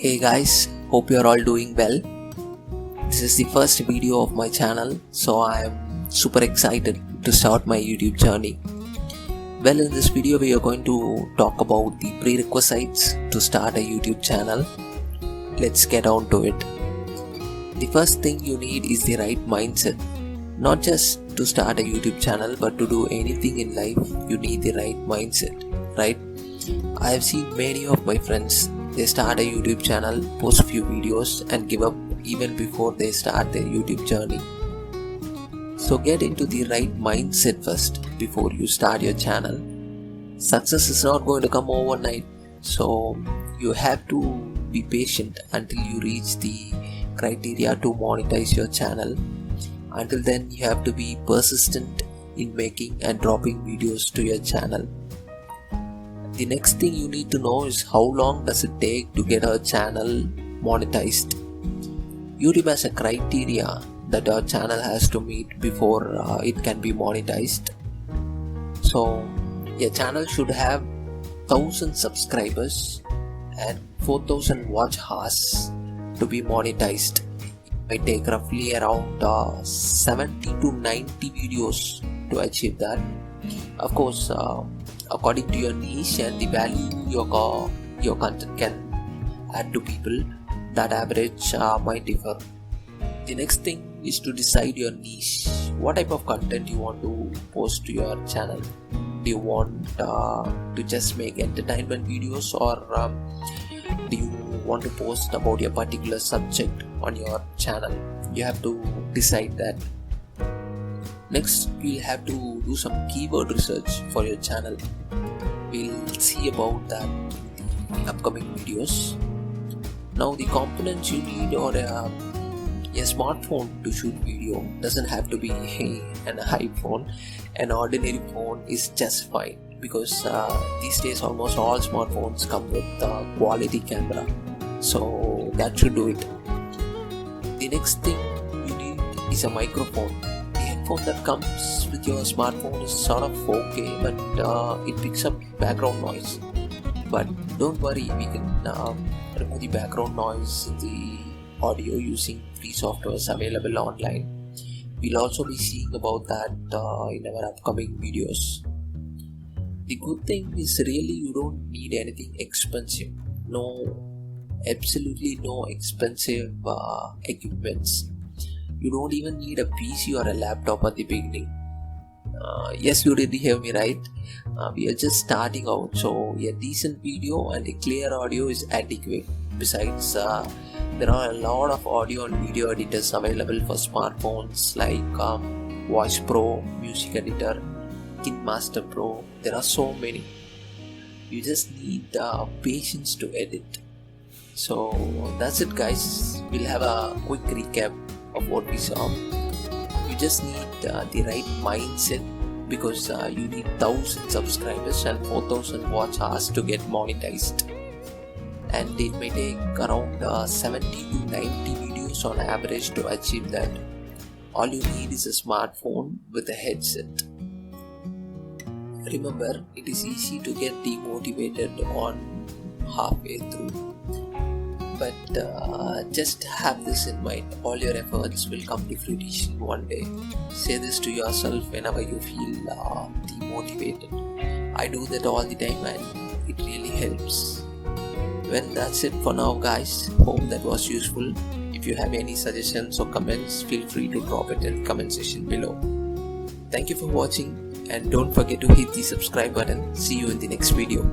Hey guys, hope you're all doing well. This is the first video of my channel, so I am super excited to start my YouTube journey. Well, in this video we are going to talk about the prerequisites to start a YouTube channel. Let's get on to it. The first thing you need is the right mindset. Not just to start a YouTube channel, but to do anything in life, you need the right mindset, right? I have seen many of my friends, they start a YouTube channel, post few videos and give up even before they start their YouTube journey. So get into the right mindset first before you start your channel. Success is not going to come overnight, so you have to be patient until you reach the criteria to monetize your channel. Until then, you have to be persistent in making and dropping videos to your channel. The next thing you need to know is how long does it take to get a channel monetized. YouTube has a criteria that our channel has to meet before it can be monetized. So your channel should have 1000 subscribers and 4000 watch hours to be monetized. It might take roughly around 70 to 90 videos to achieve that. Of course, according to your niche and the value your content can add to people, that average might differ. The next thing is to decide your niche. What type of content you want to post to your channel? Do you want to just make entertainment videos, or do you want to post about a particular subject on your channel? You have to decide that. Next, we'll have to do some keyword research for your channel. We'll see about that in the upcoming videos. Now, the components you need are a smartphone to shoot video. Doesn't have to be an iPhone. An ordinary phone is just fine, because these days almost all smartphones come with quality camera. So that should do it. The next thing you need is a microphone. Phone that comes with your smartphone is sort of okay, but it picks up background noise. But don't worry, we can remove the background noise in the audio using free softwares available online. We'll also be seeing about that in our upcoming videos. The good thing is really you don't need anything expensive. Absolutely no expensive equipments. You don't even need a PC or a laptop at the beginning. Yes, you did hear me right. We are just starting out, so a decent video and a clear audio is adequate. Besides, there are a lot of audio and video editors available for smartphones like Voice Pro, Music Editor, KineMaster Pro. There are so many. You just need patience to edit. So that's it, guys. We'll have a quick recap of what we saw. You just need the right mindset, because you need 1000 subscribers and 4000 watch hours to get monetized, and it may take around 70 to 90 videos on average to achieve that. All you need is a smartphone with a headset. Remember, it is easy to get demotivated on halfway through, but just have this in mind. All your efforts will come to fruition one day. Say this to yourself whenever you feel demotivated. I do that all the time and it really helps. Well, that's it for now, guys. Hope that was useful. If you have any suggestions or comments, feel free to drop it in the comment section below. Thank you for watching, and don't forget to hit the subscribe button. See you in the next video.